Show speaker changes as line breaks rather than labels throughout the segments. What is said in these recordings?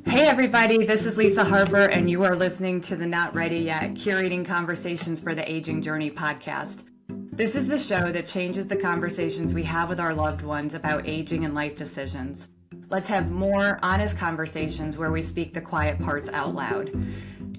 Hey everybody, this is Lisa Harper, and you are listening to the Not Ready Yet Curating Conversations for the Aging Journey podcast. This is the show that changes the conversations we have with our loved ones about aging and life decisions. Let's have more honest conversations where we speak the quiet parts out loud.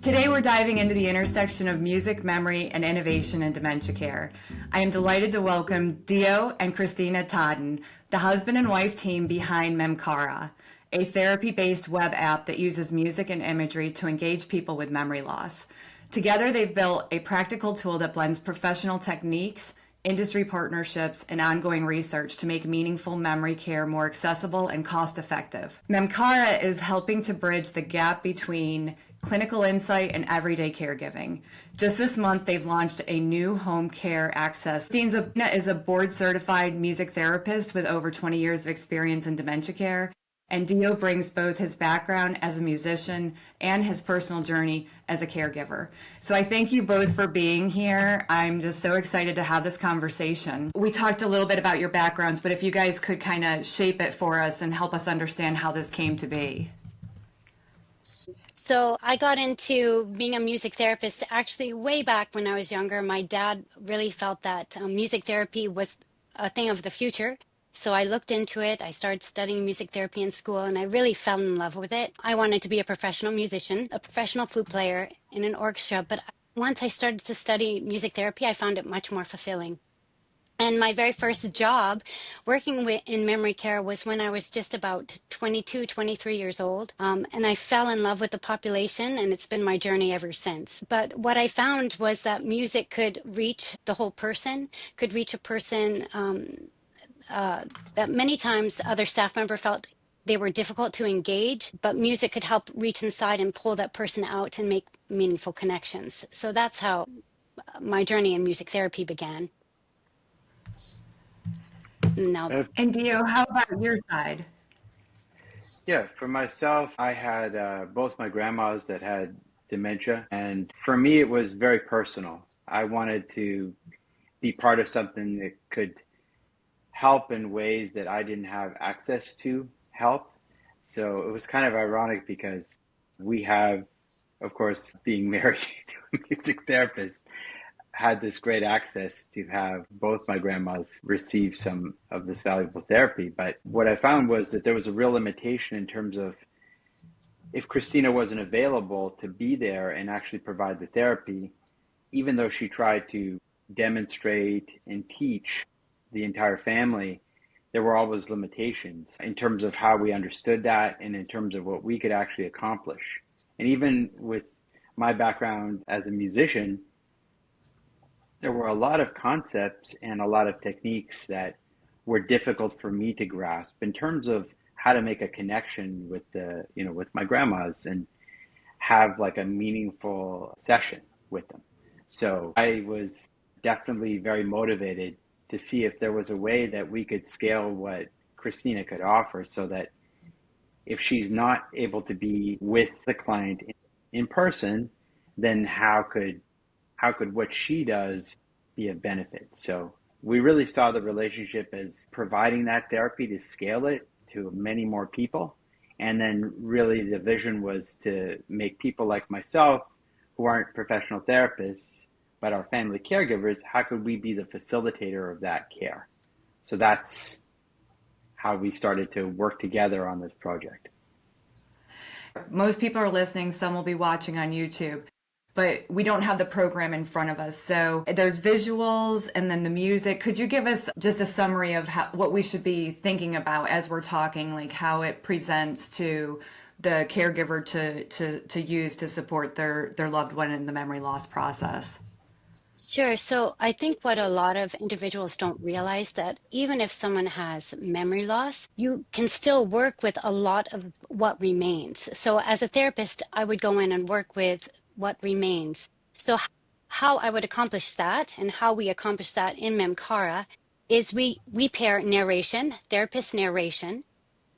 Today we're diving into the intersection of music, memory, and innovation in dementia care. I am delighted to welcome Dio and Christina Tadin, the husband and wife team behind Memcara, a therapy-based web app that uses music and imagery to engage people with memory loss. Together, they've built a practical tool that blends professional techniques, industry partnerships, and ongoing research to make meaningful memory care more accessible and cost-effective. Memcara is helping to bridge the gap between clinical insight and everyday caregiving. Just this month, they've launched a new home care access. Christina is a board-certified music therapist with over 20 years of experience in dementia care. And Dio brings both his background as a musician and his personal journey as a caregiver. So I thank you both for being here. I'm just so excited to have this conversation. We talked a little bit about your backgrounds, but if you guys could kind of shape it for us and help us understand how this came to be.
So I got into being a music therapist actually way back when I was younger. My dad really felt that music therapy was a thing of the future. So I looked into it. I started studying music therapy in school, and I really fell in love with it. I wanted to be a professional musician, a professional flute player in an orchestra. But once I started to study music therapy, I found it much more fulfilling. And my very first job working in memory care was when I was just about 22, 23 years old. And I fell in love with the population, and it's been my journey ever since. But what I found was that music could reach the whole person, could reach a person that many times the other staff member felt they were difficult to engage, but music could help reach inside and pull that person out and make meaningful connections. So that's how my journey in music therapy began. Now,
And Dio, how about your side?
Yeah, for myself, I had both my grandmas that had dementia, and for me, it was very personal. I wanted to be part of something that could help in ways that I didn't have access to help. So it was kind of ironic because we have, of course, being married to a music therapist, had this great access to have both my grandmas receive some of this valuable therapy. But what I found was that there was a real limitation in terms of if Christina wasn't available to be there and actually provide the therapy, even though she tried to demonstrate and teach the entire family, there were always limitations in terms of how we understood that and in terms of what we could actually accomplish. And even with my background as a musician, there were a lot of concepts and a lot of techniques that were difficult for me to grasp in terms of how to make a connection with with my grandmas and have like a meaningful session with them. So I was definitely very motivated to see if there was a way that we could scale what Christina could offer so that if she's not able to be with the client in person, then how could what she does be of benefit? So we really saw the relationship as providing that therapy to scale it to many more people. And then really the vision was to make people like myself who aren't professional therapists but our family caregivers, how could we be the facilitator of that care? So that's how we started to work together on this project.
Most people are listening, some will be watching on YouTube, but we don't have the program in front of us. So there's visuals and then the music. Could you give us just a summary of what we should be thinking about as we're talking, like how it presents to the caregiver to use to support their loved one in the memory loss process?
sure. So I think what a lot of individuals don't realize that even if someone has memory loss, you can still work with a lot of what remains. So as a therapist, I would go in and work with what remains. So how I would accomplish that and how we accomplish that in Memcara is we pair narration, therapist narration,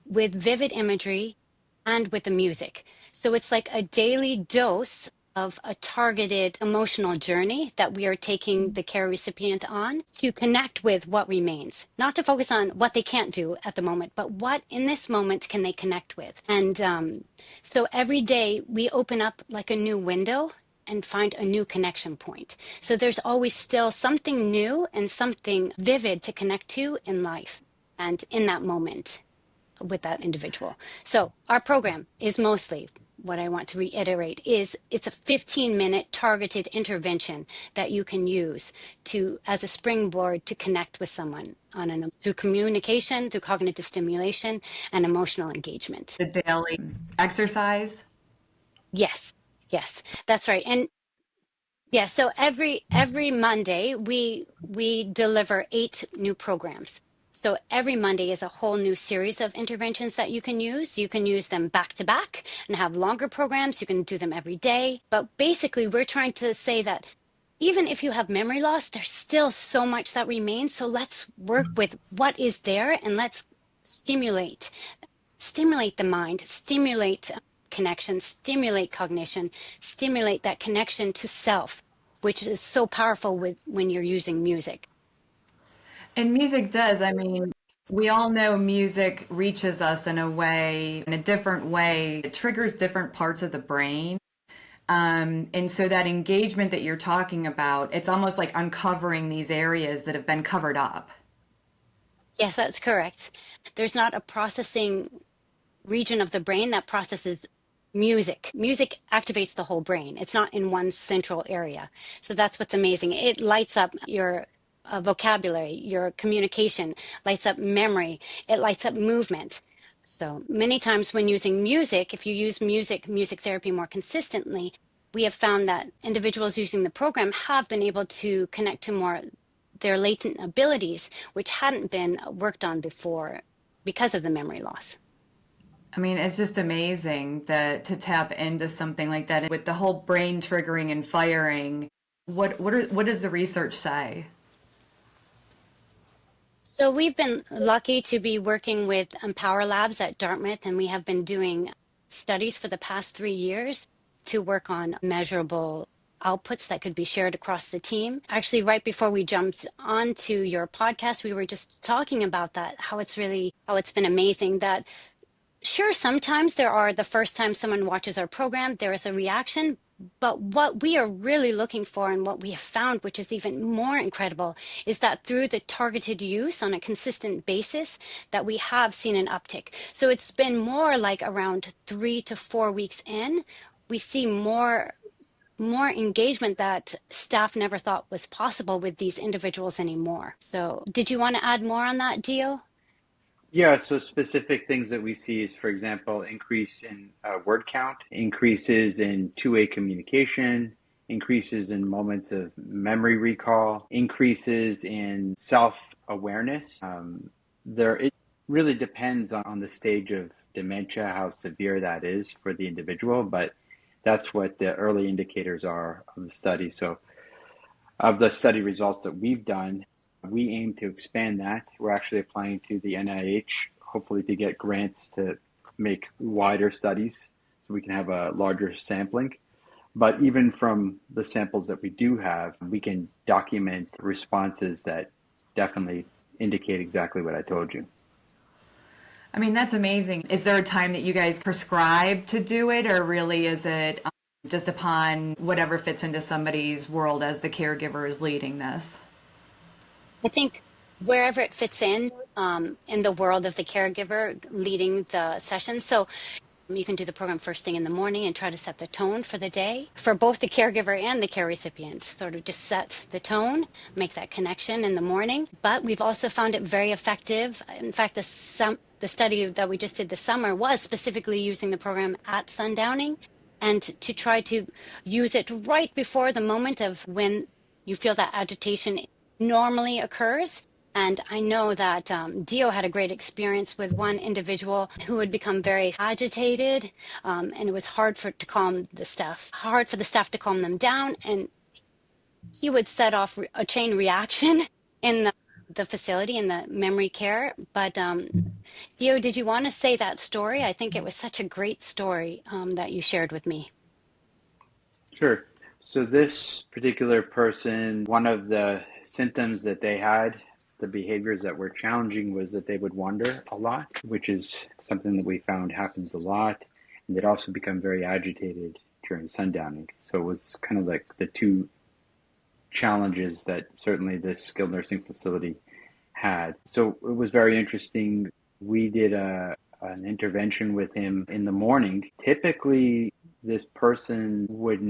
with vivid imagery and with the music. So it's like a daily dose of a targeted emotional journey that we are taking the care recipient on to connect with what remains, not to focus on what they can't do at the moment, but what in this moment can they connect with. And so every day we open up like a new window and find a new connection point. So there's always still something new and something vivid to connect to in life and in that moment with that individual. So our program is mostly, what I want to reiterate is, it's a 15-minute targeted intervention that you can use to as a springboard to connect with someone through communication, through cognitive stimulation, and emotional engagement.
The daily exercise.
Yes, that's right. And yeah, so every Monday we deliver 8 new programs. So every Monday is a whole new series of interventions that you can use. You can use them back to back and have longer programs. You can do them every day. But basically, we're trying to say that even if you have memory loss, there's still so much that remains. So let's work with what is there and let's stimulate the mind, stimulate connection, stimulate cognition, stimulate that connection to self, which is so powerful when you're using music.
And music does. I mean, we all know music reaches us in a different way. It triggers different parts of the brain. And so that engagement that you're talking about, it's almost like uncovering these areas that have been covered up.
Yes, that's correct. There's not a processing region of the brain that processes music. Music activates the whole brain. It's not in one central area. So that's what's amazing. It lights up your vocabulary, your communication, lights up memory, it lights up movement. So many times when using music, if you use music therapy more consistently, we have found that individuals using the program have been able to connect to more their latent abilities, which hadn't been worked on before because of the memory loss.
I mean, it's just amazing that to tap into something like that with the whole brain triggering and firing. What does the research say?
So we've been lucky to be working with Empower Labs at Dartmouth, and we have been doing studies for the past 3 years to work on measurable outputs that could be shared across the team. Actually, right before we jumped onto your podcast, we were just talking about that, how it's been amazing that sure, sometimes the first time someone watches our program, there is a reaction. But what we are really looking for and what we have found, which is even more incredible, is that through the targeted use on a consistent basis, that we have seen an uptick. So it's been more like around 3 to 4 weeks in, we see more engagement that staff never thought was possible with these individuals anymore. So did you want to add more on that, Dio?
Yeah, so specific things that we see is, for example, increase in word count, increases in two-way communication, increases in moments of memory recall, increases in self-awareness. It really depends on the stage of dementia, how severe that is for the individual, but that's what the early indicators are of the study. So of the study results that we've done, we aim to expand that. We're actually applying to the NIH, hopefully to get grants to make wider studies so we can have a larger sampling. But even from the samples that we do have, we can document responses that definitely indicate exactly what I told you.
I mean, that's amazing. Is there a time that you guys prescribe to do it, or really is it just upon whatever fits into somebody's world as the caregiver is leading this?
I think wherever it fits in the world of the caregiver leading the session. So you can do the program first thing in the morning and try to set the tone for the day for both the caregiver and the care recipient. Sort of just set the tone, make that connection in the morning. But we've also found it very effective. In fact, the study that we just did this summer was specifically using the program at sundowning and to try to use it right before the moment of when you feel that agitation normally occurs. And I know that Dio had a great experience with one individual who had become very agitated, and it was hard for the staff to calm them down. And he would set off a chain reaction in the facility, in the memory care. But Dio, did you want to say that story? I think it was such a great story that you shared with me.
Sure. So this particular person, one of the symptoms that they had, the behaviors that were challenging, was that they would wander a lot, which is something that we found happens a lot. And they'd also become very agitated during sundowning. So it was kind of like the two challenges that certainly this skilled nursing facility had. So it was very interesting. We did an intervention with him in the morning. Typically, this person would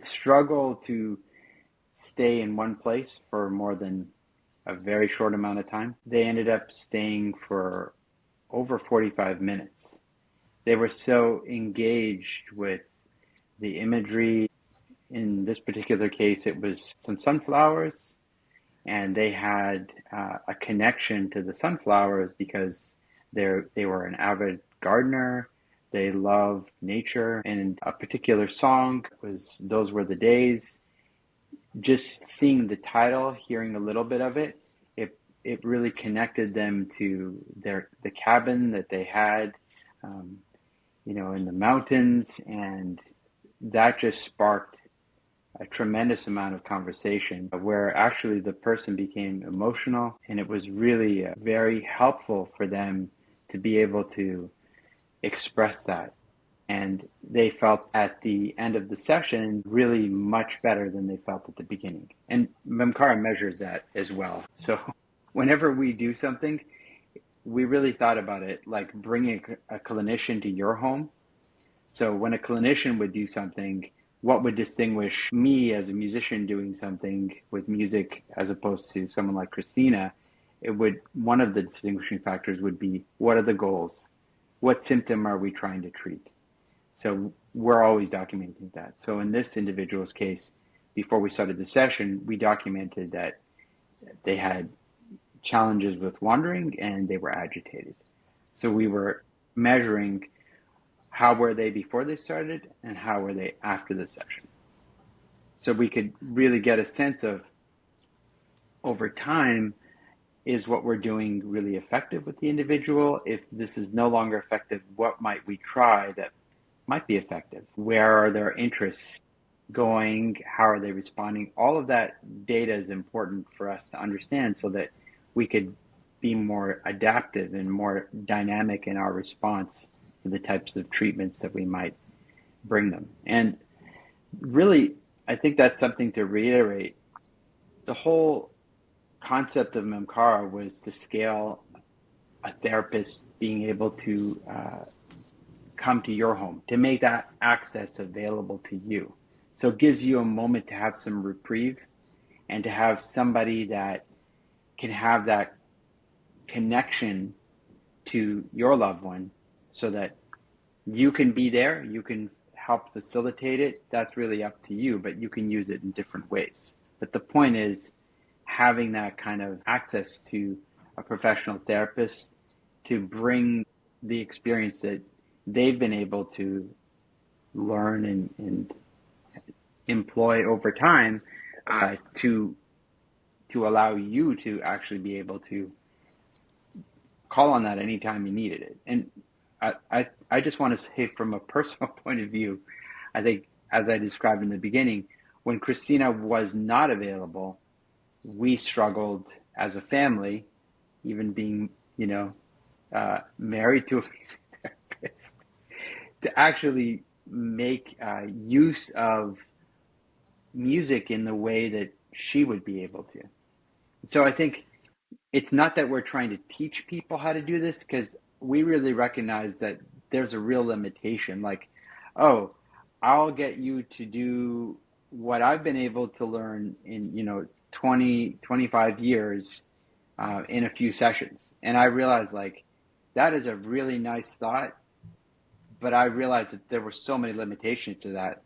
struggle to stay in one place for more than a very short amount of time. They ended up staying for over 45 minutes. They were so engaged with the imagery. In this particular case, it was some sunflowers, and they had a connection to the sunflowers because they were an avid gardener. They loved nature, and a particular song was "Those Were the Days." Just seeing the title, hearing a little bit of it, it really connected them to the cabin that they had, in the mountains, and that just sparked a tremendous amount of conversation where actually the person became emotional, and it was really very helpful for them to be able to express that. And they felt at the end of the session really much better than they felt at the beginning. And Memcara measures that as well. So whenever we do something, we really thought about it like bringing a clinician to your home. So when a clinician would do something, what would distinguish me as a musician doing something with music as opposed to someone like Christina? One of the distinguishing factors would be, what are the goals? What symptom are we trying to treat? So we're always documenting that. So in this individual's case, before we started the session, we documented that they had challenges with wandering and they were agitated. So we were measuring how were they before they started and how were they after the session. So we could really get a sense of, over time, is what we're doing really effective with the individual? If this is no longer effective, what might we try that might be effective? Where are their interests going? How are they responding? All of that data is important for us to understand so that we could be more adaptive and more dynamic in our response to the types of treatments that we might bring them. And really, I think that's something to reiterate. The whole concept of Memcara was to scale a therapist being able to come to your home, to make that access available to you. So it gives you a moment to have some reprieve and to have somebody that can have that connection to your loved one so that you can be there, you can help facilitate it. That's really up to you, but you can use it in different ways. But the point is having that kind of access to a professional therapist to bring the experience that they've been able to learn and employ over time to allow you to actually be able to call on that anytime you needed it. And I just want to say, from a personal point of view, I think, as I described in the beginning, when Christina was not available, we struggled as a family, even being, married to a music therapist, to actually make use of music in the way that she would be able to. So I think it's not that we're trying to teach people how to do this, because we really recognize that there's a real limitation. Like, oh, I'll get you to do what I've been able to learn in, 20, 25 years in a few sessions. And I realized, like, that is a really nice thought, but I realized that there were so many limitations to that.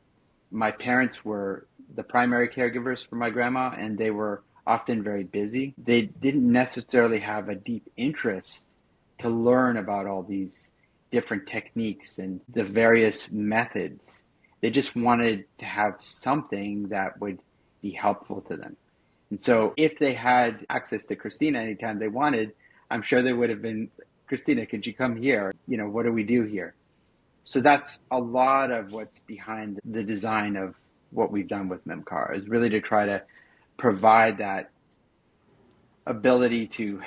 My parents were the primary caregivers for my grandma, and they were often very busy. They didn't necessarily have a deep interest to learn about all these different techniques and the various methods. They just wanted to have something that would be helpful to them. And so if they had access to Christina anytime they wanted, I'm sure they would have been, Christina, could you come here? What do we do here? So that's a lot of what's behind the design of what we've done with Memcara, is really to try to provide that ability to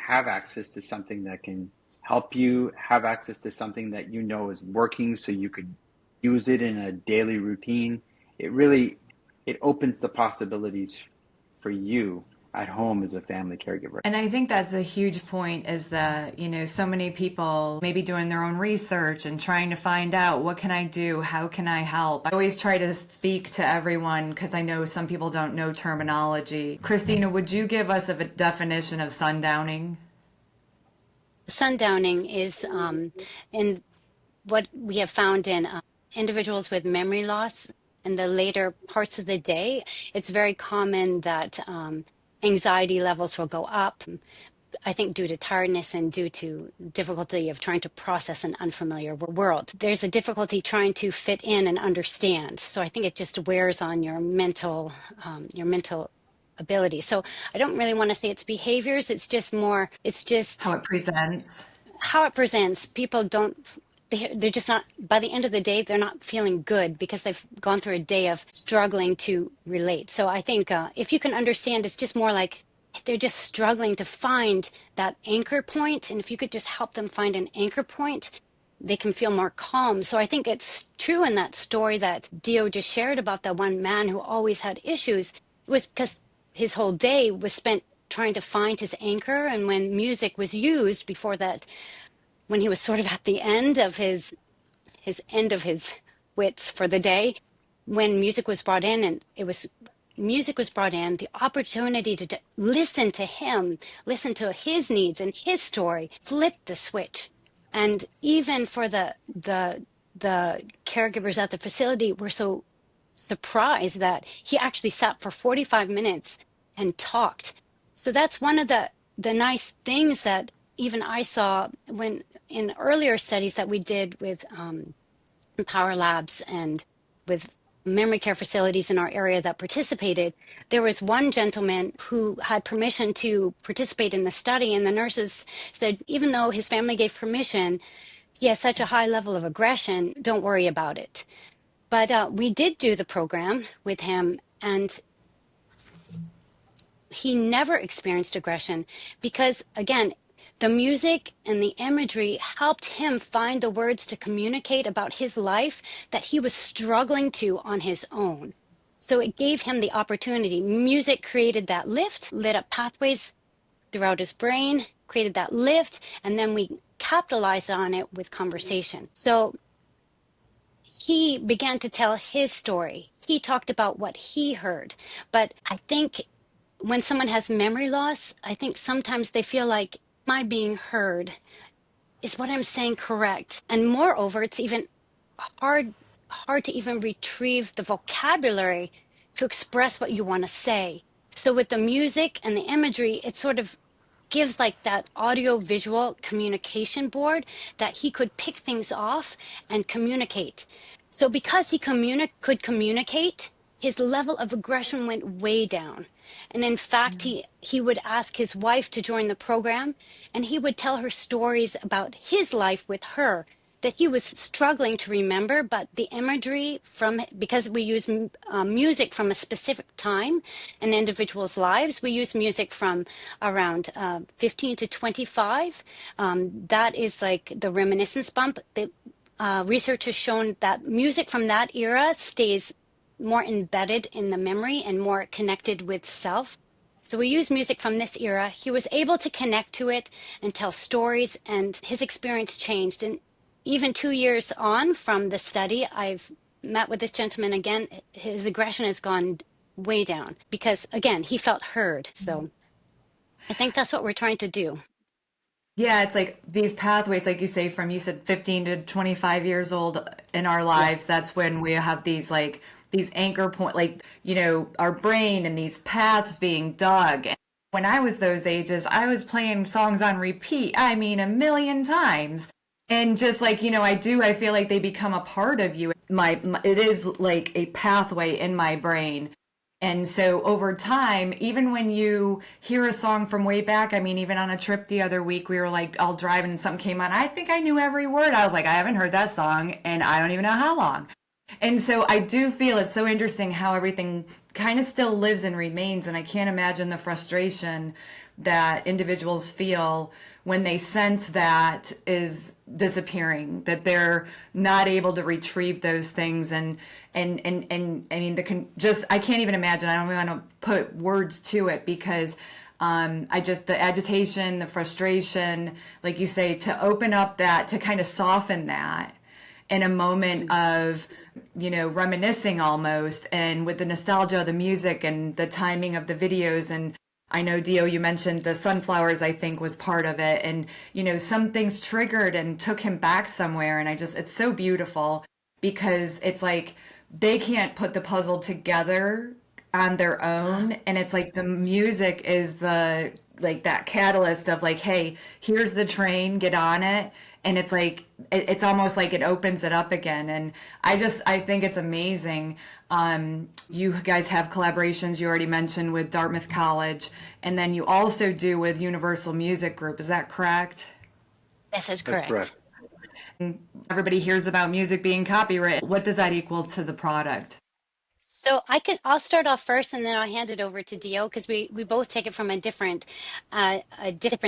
have access to something that can help you, have access to something that you know is working so you could use it in a daily routine. It opens the possibilities for you at home as a family caregiver.
And I think that's a huge point, is that, so many people maybe doing their own research and trying to find out, what can I do? How can I help? I always try to speak to everyone because I know some people don't know terminology. Christina, would you give us a definition of sundowning?
Sundowning is in what we have found in individuals with memory loss in the later parts of the day. It's very common that anxiety levels will go up, I think due to tiredness and due to difficulty of trying to process an unfamiliar world. There's a difficulty trying to fit in and understand. So I think it just wears on your mental ability. So I don't really want to say it's behaviors. It's just
How it presents.
how it presents. People don't, they're just not, by the end of the day, they're not feeling good because they've gone through a day of struggling to relate. So I think if you can understand, it's just more like they're just struggling to find that anchor point. And if you could just help them find an anchor point, they can feel more calm. So I think it's true in that story that Dio just shared about that one man who always had issues. It was because his whole day was spent trying to find his anchor. And when music was used before that, when he was sort of at the end of his wits for the day, when music was brought in, and music was brought in, the opportunity to listen to him, listen to his needs and his story, flipped the switch. And even for the caregivers at the facility were so surprised that he actually sat for 45 minutes and talked. So that's one of the nice things that even I saw when in earlier studies that we did with Empower Labs and with memory care facilities in our area that participated. There was one gentleman who had permission to participate in the study, and the nurses said, even though his family gave permission, he has such a high level of aggression, don't worry about it. But we did do the program with him, and he never experienced aggression because, again, the music and the imagery helped him find the words to communicate about his life that he was struggling to on his own. So it gave him the opportunity. Music created that lift, lit up pathways throughout his brain, created that lift, and then we capitalized on it with conversation. So he began to tell his story. He talked about what he heard. But I think when someone has memory loss, I think sometimes they feel like, am I being heard? Is what I'm saying correct? And moreover, it's even hard to even retrieve the vocabulary to express what you want to say. So with the music and the imagery, it sort of gives like that audio visual communication board that he could pick things off and communicate. So because he could communicate, his level of aggression went way down. And in fact, he would ask his wife to join the program, and he would tell her stories about his life with her that he was struggling to remember, but the imagery because we use music from a specific time in individuals' lives, we use music from around 15 to 25. That is like the reminiscence bump. The research has shown that music from that era stays more embedded in the memory and more connected with self. So we use music from this era. He was able to connect to it and tell stories, and his experience changed. And even 2 years on from the study, I've met with this gentleman again. His aggression has gone way down because, again, he felt heard. So I think that's what we're trying to do.
Yeah, it's like these pathways, like you say, you said 15 to 25 years old in our lives. Yes. That's when we have these anchor point, our brain and these paths being dug. And when I was those ages, I was playing songs on repeat. I mean, 1,000,000 times. And just I feel like they become a part of you. It is like a pathway in my brain. And so over time, even when you hear a song from way back, I mean, even on a trip the other week, we were like all driving and something came on. I think I knew every word. I was like, I haven't heard that song and I don't even know how long. And so I do feel it's so interesting how everything kind of still lives and remains. And I can't imagine the frustration that individuals feel when they sense that is disappearing, that they're not able to retrieve those things. And I mean, I can't even imagine. I don't even want to put words to it because the agitation, the frustration, like you say, to open up that, to kind of soften that in a moment of, reminiscing almost, and with the nostalgia of the music and the timing of the videos. And I know, Dio, you mentioned the sunflowers, I think, was part of it. And, some things triggered and took him back somewhere. And it's so beautiful because it's like they can't put the puzzle together on their own. And it's like the music is that catalyst of like, hey, here's the train, get on it. And it's like, it's almost like it opens it up again. And I think it's amazing. You guys have collaborations you already mentioned with Dartmouth College, and then you also do with Universal Music Group. Is that correct?
This is
That's
correct.
Everybody hears about music being copyrighted. What does that equal to the product?
So I'll start off first and then I'll hand it over to Dio because we both take it from a different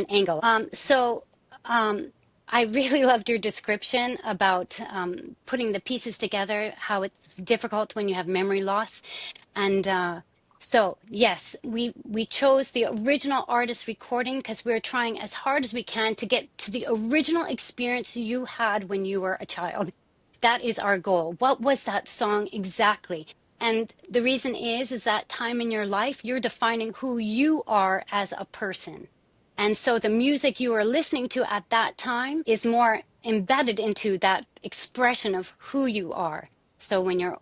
angle. I really loved your description about putting the pieces together, how it's difficult when you have memory loss. And so yes, we chose the original artist recording because we're trying as hard as we can to get to the original experience you had when you were a child. That is our goal. What was that song exactly? And the reason is that time in your life, you're defining who you are as a person. And so the music you are listening to at that time is more embedded into that expression of who you are. So when you're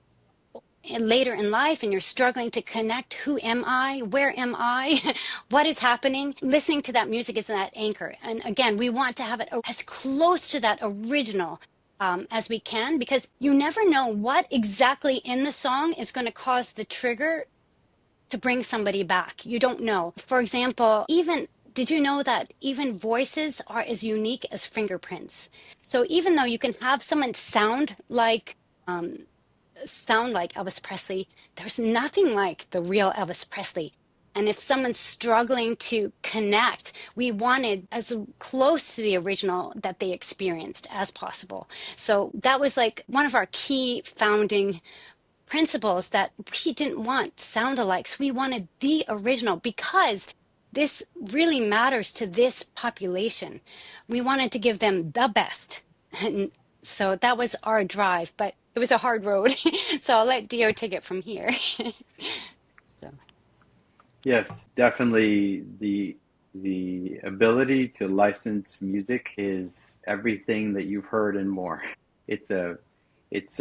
later in life and you're struggling to connect, who am I? Where am I? What is happening? Listening to that music is that anchor. And again, we want to have it as close to that original as we can, because you never know what exactly in the song is going to cause the trigger to bring somebody back. You don't know. For example, did you know that even voices are as unique as fingerprints? So even though you can have someone sound like Elvis Presley, there's nothing like the real Elvis Presley. And if someone's struggling to connect, we wanted as close to the original that they experienced as possible. So that was like one of our key founding principles, that we didn't want sound-alikes. We wanted the original because this really matters to this population. We wanted to give them the best. And so that was our drive, but it was a hard road. So I'll let Dio take it from here. So.
Yes, definitely the ability to license music is everything that you've heard and more. It's a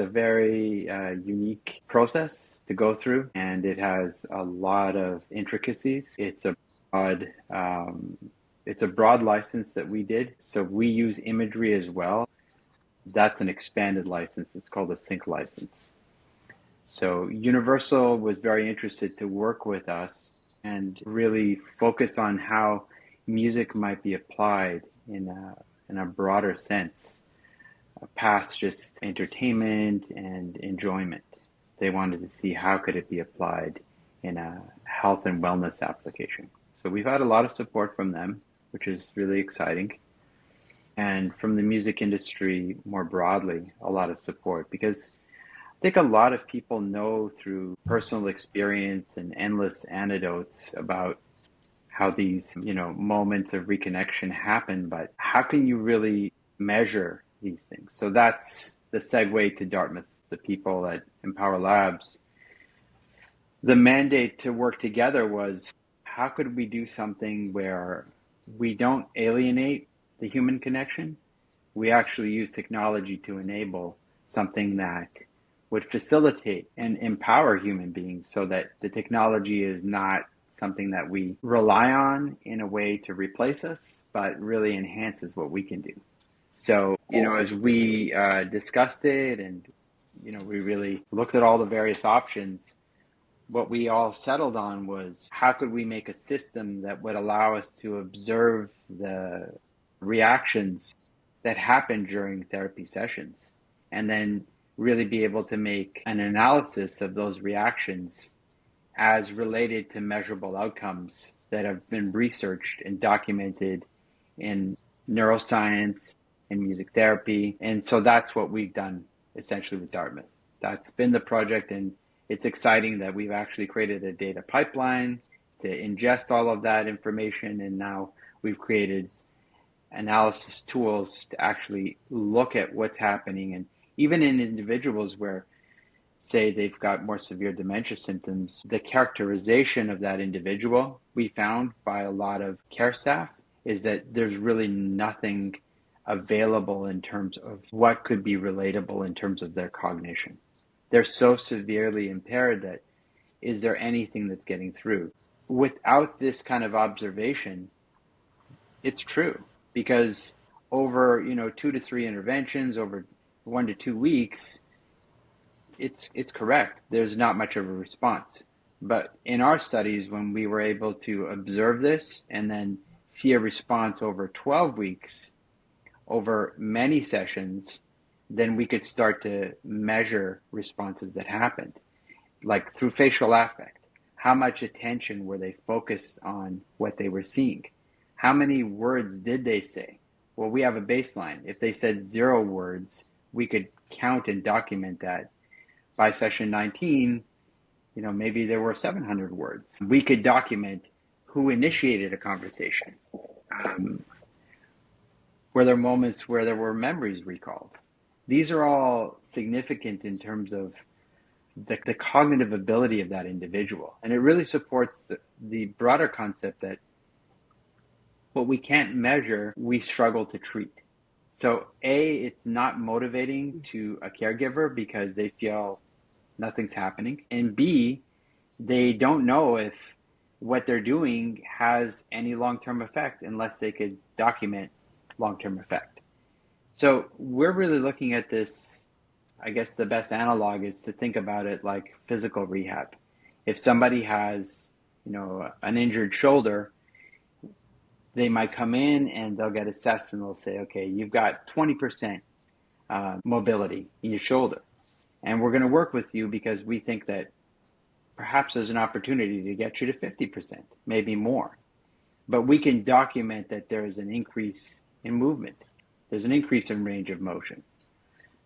very unique process to go through, and it has a lot of intricacies. It's a broad license that we did. So we use Imagery as well. That's an expanded license. It's called a sync license. So Universal was very interested to work with us and really focus on how music might be applied in a broader sense, past just entertainment and enjoyment. They wanted to see how could it be applied in a health and wellness application. So we've had a lot of support from them, which is really exciting. And from the music industry more broadly, a lot of support, because I think a lot of people know through personal experience and endless anecdotes about how these, moments of reconnection happen, but how can you really measure these things? So that's the segue to Dartmouth, the people at Empower Labs. The mandate to work together was, how could we do something where we don't alienate the human connection? We actually use technology to enable something that would facilitate and empower human beings, so that the technology is not something that we rely on in a way to replace us, but really enhances what we can do. So, as we discussed it and, we really looked at all the various options, what we all settled on was how could we make a system that would allow us to observe the reactions that happen during therapy sessions and then really be able to make an analysis of those reactions as related to measurable outcomes that have been researched and documented in neuroscience and music therapy. And so that's what we've done essentially with Dartmouth. That's been the project, and it's exciting that we've actually created a data pipeline to ingest all of that information, and now we've created analysis tools to actually look at what's happening. And even in individuals where, say, they've got more severe dementia symptoms, the characterization of that individual, we found by a lot of care staff, is that there's really nothing available in terms of what could be relatable in terms of their cognition. They're so severely impaired that is there anything that's getting through? Without this kind of observation, it's true, because over 2 to 3 interventions over 1 to 2 weeks, it's correct. There's not much of a response. But in our studies, when we were able to observe this and then see a response over 12 weeks, over many sessions, then we could start to measure responses that happened, like through facial affect. How much attention were they focused on what they were seeing? How many words did they say? Well, we have a baseline. If they said 0 words, we could count and document that. By session 19, maybe there were 700 words. We could document who initiated a conversation. Were there moments where there were memories recalled? These are all significant in terms of the cognitive ability of that individual. And it really supports the broader concept that what we can't measure, we struggle to treat. So A, it's not motivating to a caregiver because they feel nothing's happening. And B, they don't know if what they're doing has any long-term effect unless they could document long-term effect. So we're really looking at this, I guess the best analog is to think about it like physical rehab. If somebody has, an injured shoulder, they might come in and they'll get assessed and they'll say, okay, you've got 20% mobility in your shoulder. And we're going to work with you because we think that perhaps there's an opportunity to get you to 50%, maybe more. But we can document that there is an increase in movement. There's an increase in range of motion.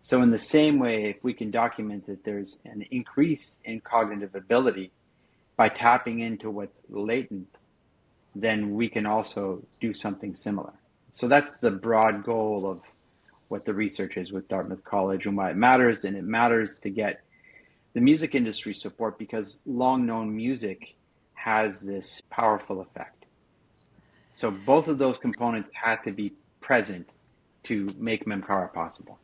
So in the same way, if we can document that there's an increase in cognitive ability by tapping into what's latent, then we can also do something similar. So that's the broad goal of what the research is with Dartmouth College and why it matters. And it matters to get the music industry support because long-known music has this powerful effect. So both of those components had to be present to make Memcara possible.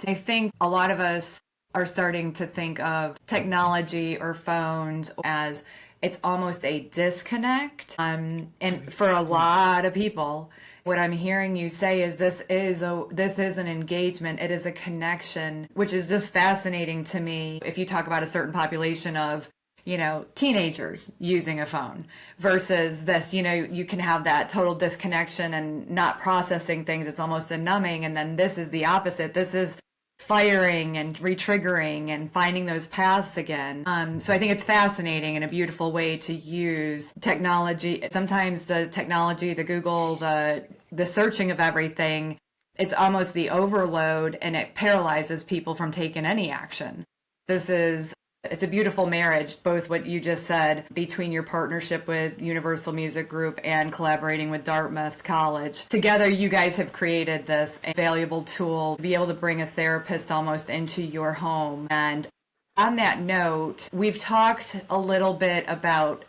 I think a lot of us are starting to think of technology or phones as it's almost a disconnect. And for a lot of people, what I'm hearing you say is this is an engagement. It is a connection, which is just fascinating to me. If you talk about a certain population of, teenagers using a phone versus this, you can have that total disconnection and not processing things. It's almost a numbing. And then this is the opposite. This is firing and retriggering and finding those paths again. So I think it's fascinating and a beautiful way to use technology. Sometimes the technology, the Google, the searching of everything, it's almost the overload and it paralyzes people from taking any action. It's a beautiful marriage, both what you just said between your partnership with Universal Music Group and collaborating with Dartmouth College. Together, you guys have created this valuable tool to be able to bring a therapist almost into your home. And on that note, we've talked a little bit about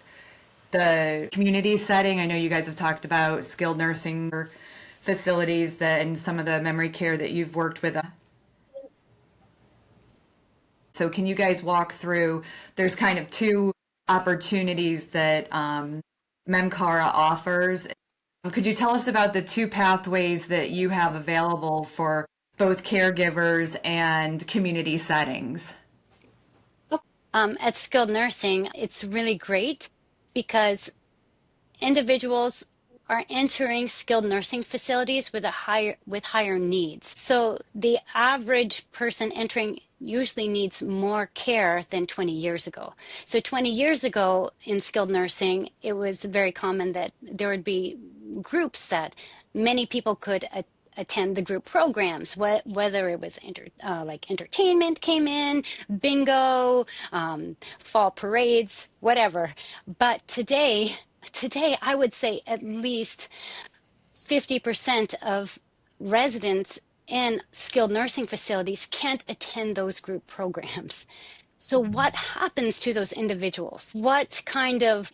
the community setting. I know you guys have talked about skilled nursing facilities and some of the memory care that you've worked with. So can you guys walk through, there's kind of 2 opportunities that Memcara offers. Could you tell us about the 2 pathways that you have available for both caregivers and community settings?
At skilled nursing, it's really great because individuals are entering skilled nursing facilities with higher needs. So the average person entering usually needs more care than 20 years ago. So 20 years ago in skilled nursing, it was very common that there would be groups that many people could attend the group programs, whether it was like entertainment came in, bingo, fall parades, whatever. But today, I would say at least 50% of residents in skilled nursing facilities can't attend those group programs. So what happens to those individuals? What kind of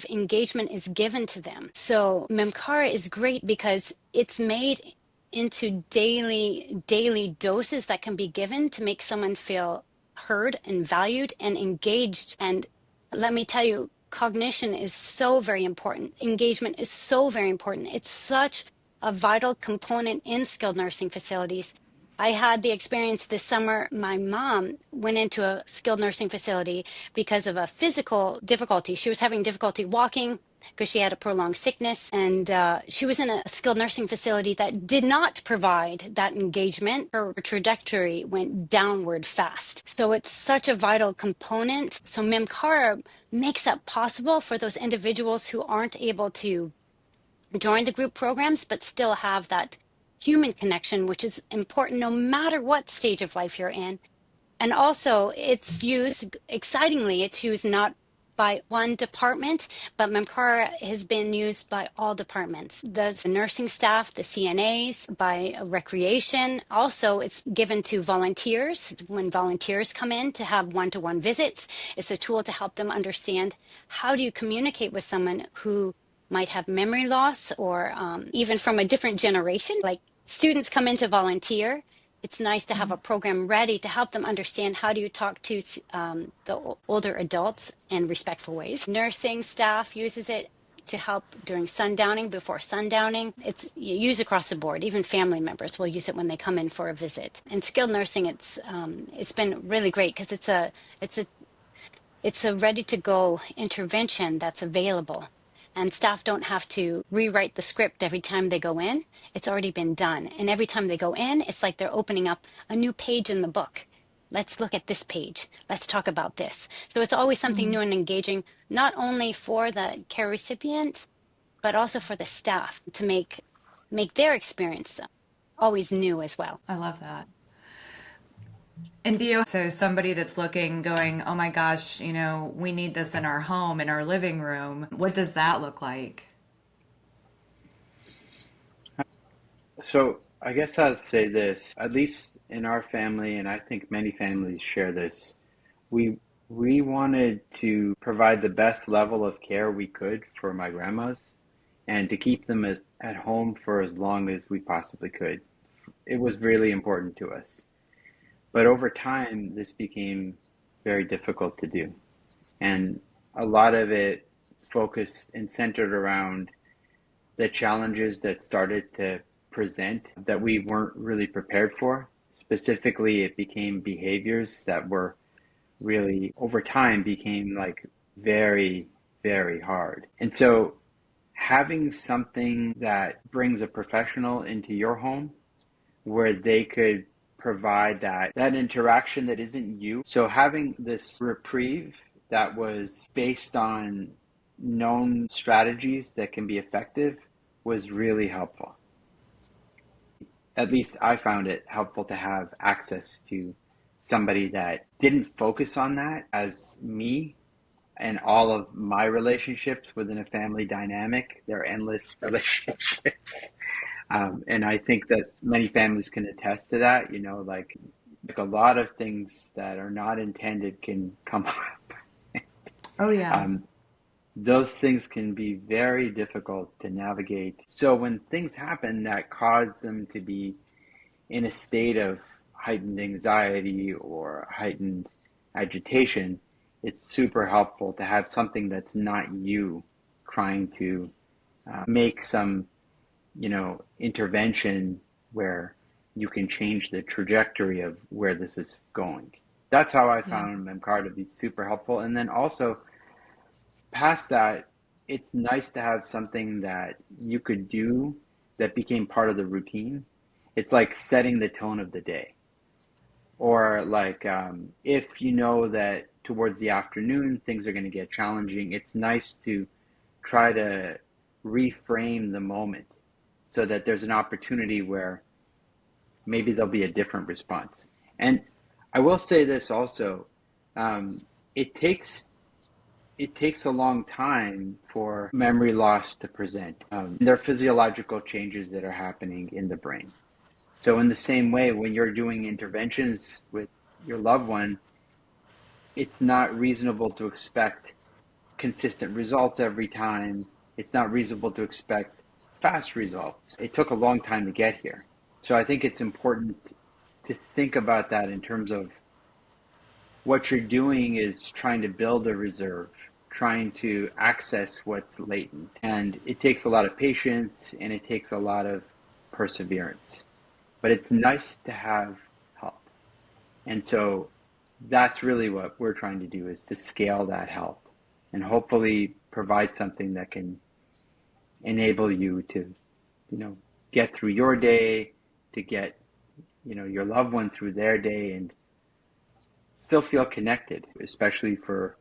engagement is given to them? So Memcara is great because it's made into daily doses that can be given to make someone feel heard and valued and engaged. And let me tell you, cognition is so very important. Engagement is so very important. It's such a vital component in skilled nursing facilities. I had the experience this summer. My mom went into a skilled nursing facility because of a physical difficulty. She was having difficulty walking because she had a prolonged sickness. And she was in a skilled nursing facility that did not provide that engagement. Her trajectory went downward fast. So it's such a vital component. So Memcara makes that possible for those individuals who aren't able to join the group programs, but still have that human connection, which is important no matter what stage of life you're in. And also, excitingly, it's used not by one department, but Memcara has been used by all departments. The nursing staff, the CNAs, by recreation. Also, it's given to volunteers when volunteers come in to have one-to-one visits. It's a tool to help them understand how do you communicate with someone who might have memory loss or even from a different generation. Like students come in to volunteer. It's nice to have a program ready to help them understand how do you talk to the older adults in respectful ways. Nursing staff uses it to help during sundowning, before sundowning. It's used across the board. Even family members will use it when they come in for a visit. And skilled nursing, it's been really great because it's a ready to go intervention that's available. And staff don't have to rewrite the script every time they go in. It's already been done. And every time they go in, it's like they're opening up a new page in the book. Let's look at this page. Let's talk about this. So it's always something new and engaging, not only for the care recipient, but also for the staff to make their experience always new as well.
I love that. And Dio, so somebody that's looking, going, oh my gosh, we need this in our home, in our living room. What does that look like?
So I guess I'll say this, at least in our family, and I think many families share this, we wanted to provide the best level of care we could for my grandmas and to keep them at home for as long as we possibly could. It was really important to us. But over time, this became very difficult to do. And a lot of it focused and centered around the challenges that started to present that we weren't really prepared for. Specifically, it became behaviors that were really, over time, became like very, very hard. And so having something that brings a professional into your home where they could provide that interaction that isn't you. So having this reprieve that was based on known strategies that can be effective was really helpful. At least I found it helpful to have access to somebody that didn't focus on that as me and all of my relationships within a family dynamic. They're endless relationships. And I think that many families can attest to that, like a lot of things that are not intended can come up.
Oh, yeah.
Those things can be very difficult to navigate. So when things happen that cause them to be in a state of heightened anxiety or heightened agitation, it's super helpful to have something that's not you trying to make some intervention where you can change the trajectory of where this is going. that's how I
Yeah.
found Memcara to be super helpful. And then also past that, it's nice to have something that you could do that became part of the routine. It's like setting the tone of the day. Or like if you know that towards the afternoon things are going to get challenging, it's nice to try to reframe the moment so that there's an opportunity where maybe there'll be a different response. And I will say this also, um, it takes it takes a long time for memory loss to present. There are physiological changes that are happening in the brain. So in the same way, when you're doing interventions with your loved one, it's not reasonable to expect consistent results every time. It's not reasonable to expect fast results. It took a long time to get here. So I think it's important to think about that in terms of what you're doing is trying to build a reserve, trying to access what's latent. And it takes a lot of patience and it takes a lot of perseverance. But it's nice to have help. And so that's really what we're trying to do, is to scale that help and hopefully provide something that can enable you to, get through your day, to get, your loved one through their day and still feel connected, especially for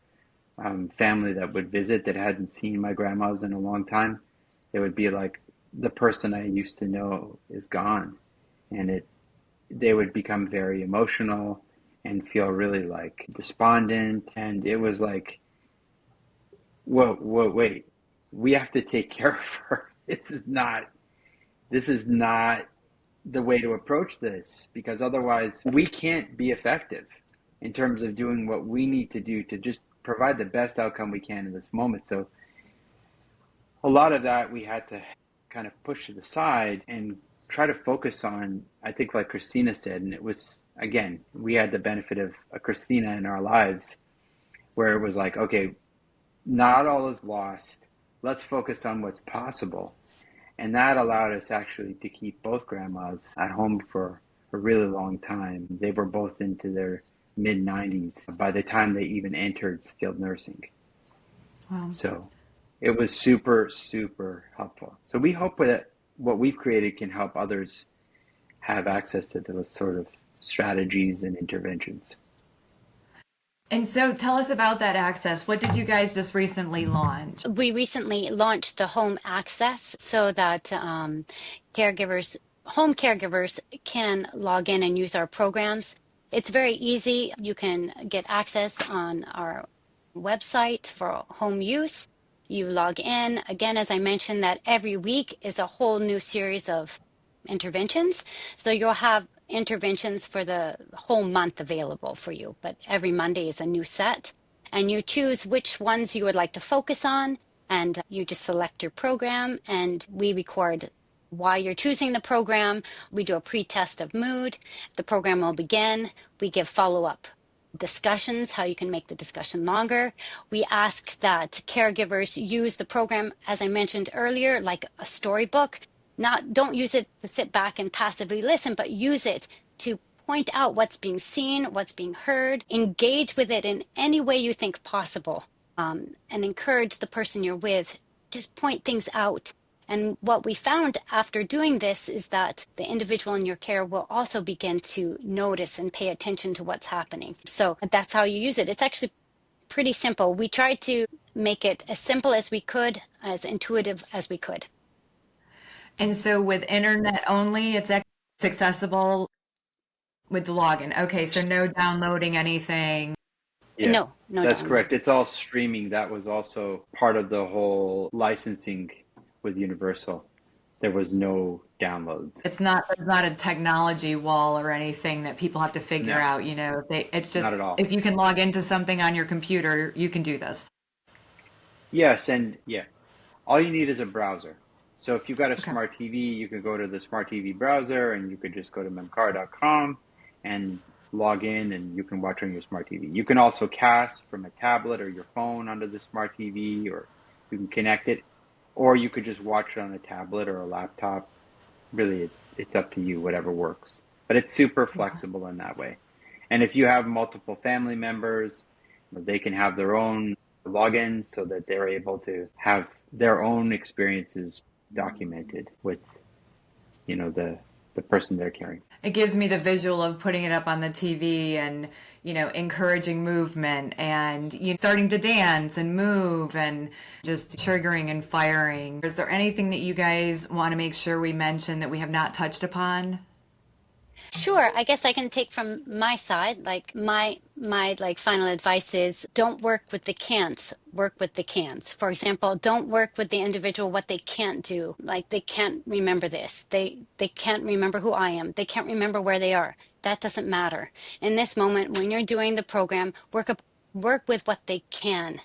family that would visit that hadn't seen my grandmas in a long time. It would be like the person I used to know is gone, and they would become very emotional and feel really like despondent. And it was like, whoa, wait, we have to take care of her. This is not the way to approach this, because otherwise we can't be effective in terms of doing what we need to do to just provide the best outcome we can in this moment. So a lot of that we had to kind of push to the side and try to focus on, I think, like Christina said, and it was, again, we had the benefit of a Christina in our lives where it was like, okay, not all is lost. Let's focus on what's possible. And that allowed us actually to keep both grandmas at home for a really long time. They were both into their mid 90s by the time they even entered skilled nursing.
Wow.
So it was super, super helpful. So we hope that what we've created can help others have access to those sort of strategies and interventions.
And so tell us about that access. What did you guys just recently launch?
We recently launched the home access so that caregivers, home caregivers can log in and use our programs. It's very easy. You can get access on our website for home use. You log in. Again, as I mentioned, that every week is a whole new series of interventions. So you'll have interventions for the whole month available for you, but every Monday is a new set. And you choose which ones you would like to focus on, and you just select your program, and we record why you're choosing the program. We do a pre-test of mood. The program will begin. We give follow-up discussions, how you can make the discussion longer. We ask that caregivers use the program, as I mentioned earlier, like a storybook. Don't use it to sit back and passively listen, but use it to point out what's being seen, what's being heard, engage with it in any way you think possible, and encourage the person you're with. Just point things out. And what we found after doing this is that the individual in your care will also begin to notice and pay attention to what's happening. So that's how you use it. It's actually pretty simple. We tried to make it as simple as we could, as intuitive as we could.
And so with internet only, it's accessible with the login. Okay, so no downloading anything.
Yeah,
No
that's
download.
correct. It's all streaming. That was also part of the whole licensing with Universal. There was no downloads.
It's not there's not a technology wall or anything that people have to figure
No,
out, it's
not
just
at all.
if you can log into something on your computer, you can do this.
Yes, and yeah, all you need is a browser. So if you've got a
Okay.
smart TV, you could go to the smart TV browser and you could just go to memcara.com and log in and you can watch on your smart TV. You can also cast from a tablet or your phone onto the smart TV, or you can connect it, or you could just watch it on a tablet or a laptop. Really, it's up to you, whatever works. But it's super flexible in that way. And if you have multiple family members, they can have their own logins so that they're able to have their own experiences documented with, the person they're caring.
It gives me the visual of putting it up on the TV and, encouraging movement and starting to dance and move and just triggering and firing. Is there anything that you guys want to make sure we mention that we have not touched upon?
Sure, I guess I can take from my side, like my like final advice is don't work with the can'ts, work with the cans. For example, don't work with the individual what they can't do. Like they can't remember this. They can't remember who I am. They can't remember where they are. That doesn't matter. In this moment when you're doing the program, work with what they can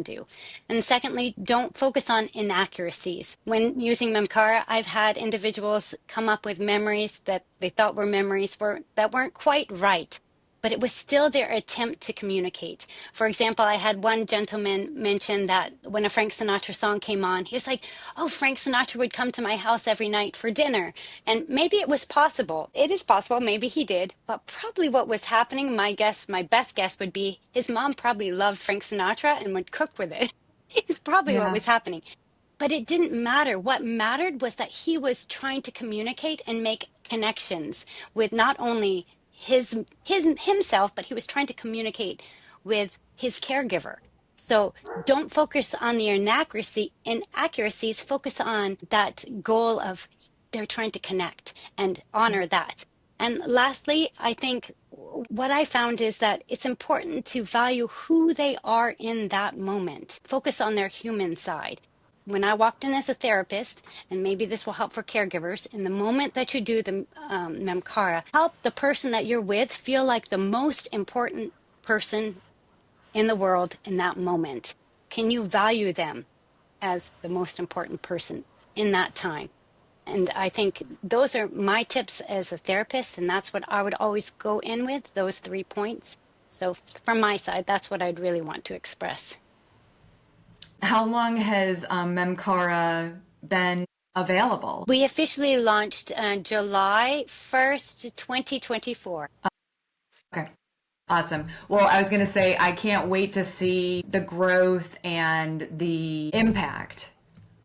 do. And secondly, don't focus on inaccuracies. When using Memcara, I've had individuals come up with memories that they thought were memories that weren't quite right, but it was still their attempt to communicate. For example, I had one gentleman mention that when a Frank Sinatra song came on, he was like, oh, Frank Sinatra would come to my house every night for dinner. And maybe it was possible. It is possible, maybe he did. But probably what was happening, my best guess would be his mom probably loved Frank Sinatra and would cook with it. It's probably what
Yeah.
was happening. But it didn't matter. What mattered was that he was trying to communicate and make connections with not only himself, but he was trying to communicate with his caregiver. So don't focus on the inaccuracies, focus on that goal of they're trying to connect and honor that. And lastly, I think what I found is that it's important to value who they are in that moment. Focus on their human side. When I walked in as a therapist, and maybe this will help for caregivers, in the moment that you do the Memcara, help the person that you're with feel like the most important person in the world in that moment. Can you value them as the most important person in that time? And I think those are my tips as a therapist, and that's what I would always go in with, those 3 points. So from my side, that's what I'd really want to express.
How long has Memcara been available?
We officially launched July 1st, 2024.
Okay. Awesome. Well, I was going to say, I can't wait to see the growth and the impact.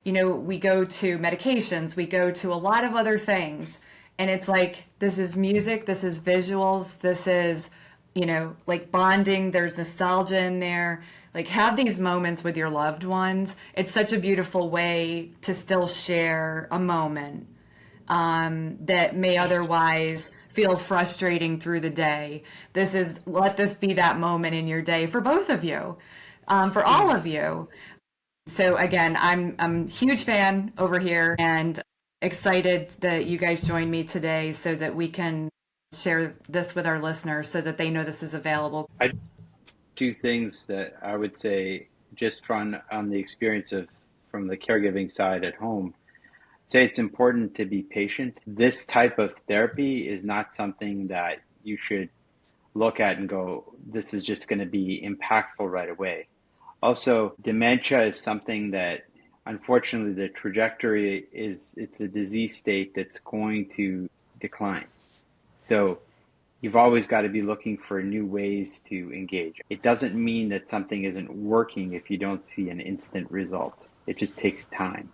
We go to medications, we go to a lot of other things, and it's like, this is music, this is visuals, this is, like bonding, there's nostalgia in there. Like, have these moments with your loved ones. It's such a beautiful way to still share a moment that may otherwise feel frustrating through the day. Let this be that moment in your day for both of you, for all of you. So again, I'm a huge fan over here and excited that you guys joined me today so that we can share this with our listeners so that they know this is available.
Two things that I would say just on the experience from the caregiving side at home. Say it's important to be patient. This type of therapy is not something that you should look at and go, this is just going to be impactful right away. Also, dementia is something that, unfortunately, the trajectory it's a disease state that's going to decline. So you've always got to be looking for new ways to engage. It doesn't mean that something isn't working if you don't see an instant result. It just takes time.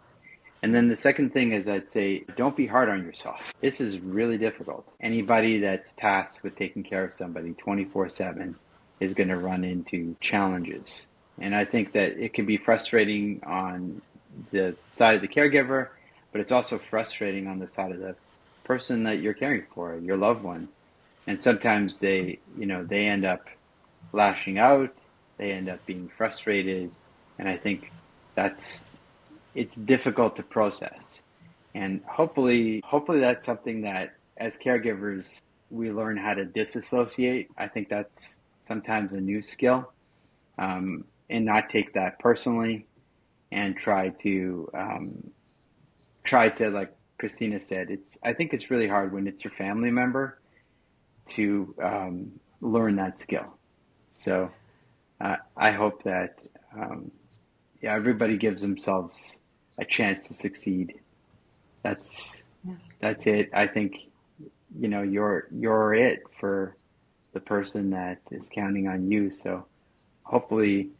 And then the second thing is I'd say, don't be hard on yourself. This is really difficult. Anybody that's tasked with taking care of somebody 24/7 is going to run into challenges. And I think that it can be frustrating on the side of the caregiver, but it's also frustrating on the side of the person that you're caring for, your loved one. And sometimes they end up lashing out, they end up being frustrated, and I think it's difficult to process. And hopefully that's something that as caregivers we learn how to disassociate. I think that's sometimes a new skill, and not take that personally, and try to like Christina said, I think it's really hard when it's your family member to learn that skill. So I hope that everybody gives themselves a chance to succeed. That's it. I think you're it for the person that is counting on you. So hopefully,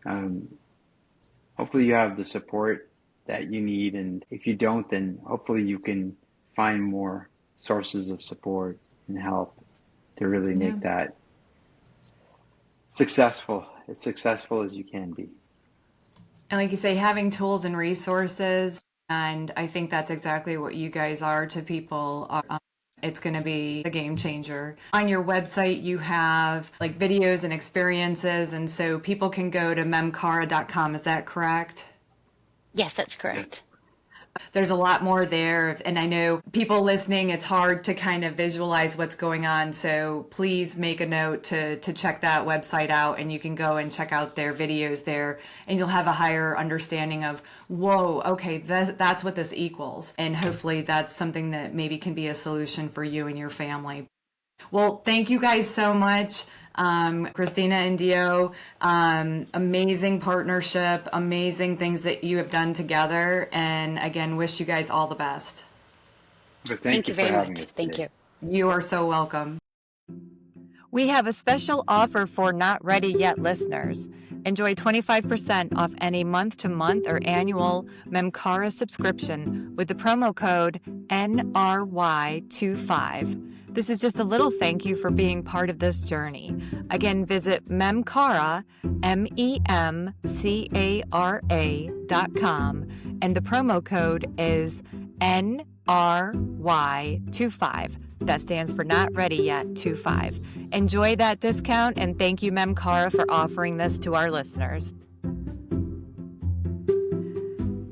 hopefully you have the support that you need. And if you don't, then hopefully you can find more sources of support and help to really make that successful, as successful as you can be.
And like you say, having tools and resources, and I think that's exactly what you guys are to people. It's going to be a game changer. On your website, you have like videos and experiences, and so people can go to memcara.com. Is that correct?
Yes, that's correct.
There's a lot more there. And I know people listening, it's hard to kind of visualize what's going on. So please make a note to check that website out, and you can go and check out their videos there, and you'll have a higher understanding of, whoa, okay, that's what this equals. And hopefully that's something that maybe can be a solution for you and your family. Well, thank you guys so much. Christina and Dio, amazing partnership, amazing things that you have done together. And again, wish you guys all the best.
But thank you
very
for having
much.
us
Thank
today.
you.
You are so welcome. We have a special offer for Not Ready Yet listeners. Enjoy 25% off any month-to-month or annual Memcara subscription with the promo code NRY25. This is just a little thank you for being part of this journey. Again, visit Memcara, MEMCARA.com, and the promo code is NRY25. That stands for Not Ready Yet 25. Enjoy that discount, and thank you, Memcara, for offering this to our listeners.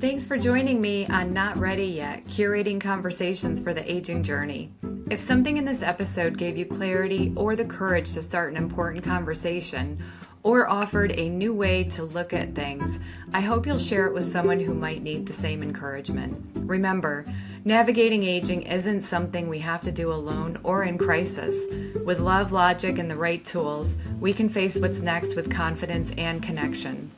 Thanks for joining me on Not Ready Yet, Curating Conversations for the Aging Journey. If something in this episode gave you clarity or the courage to start an important conversation, or offered a new way to look at things, I hope you'll share it with someone who might need the same encouragement. Remember, navigating aging isn't something we have to do alone or in crisis. With love, logic, and the right tools, we can face what's next with confidence and connection.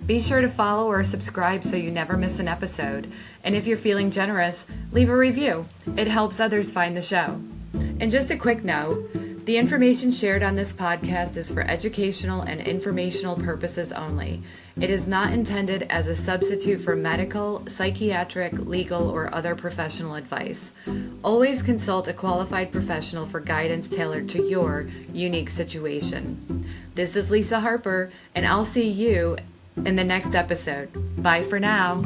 Be sure to follow or subscribe so you never miss an episode. And if you're feeling generous, leave a review. It helps others find the show. And just a quick note, the information shared on this podcast is for educational and informational purposes only. It is not intended as a substitute for medical, psychiatric, legal, or other professional advice. Always consult a qualified professional for guidance tailored to your unique situation. This is Lisa Harper, and I'll see you in the next episode. Bye for now.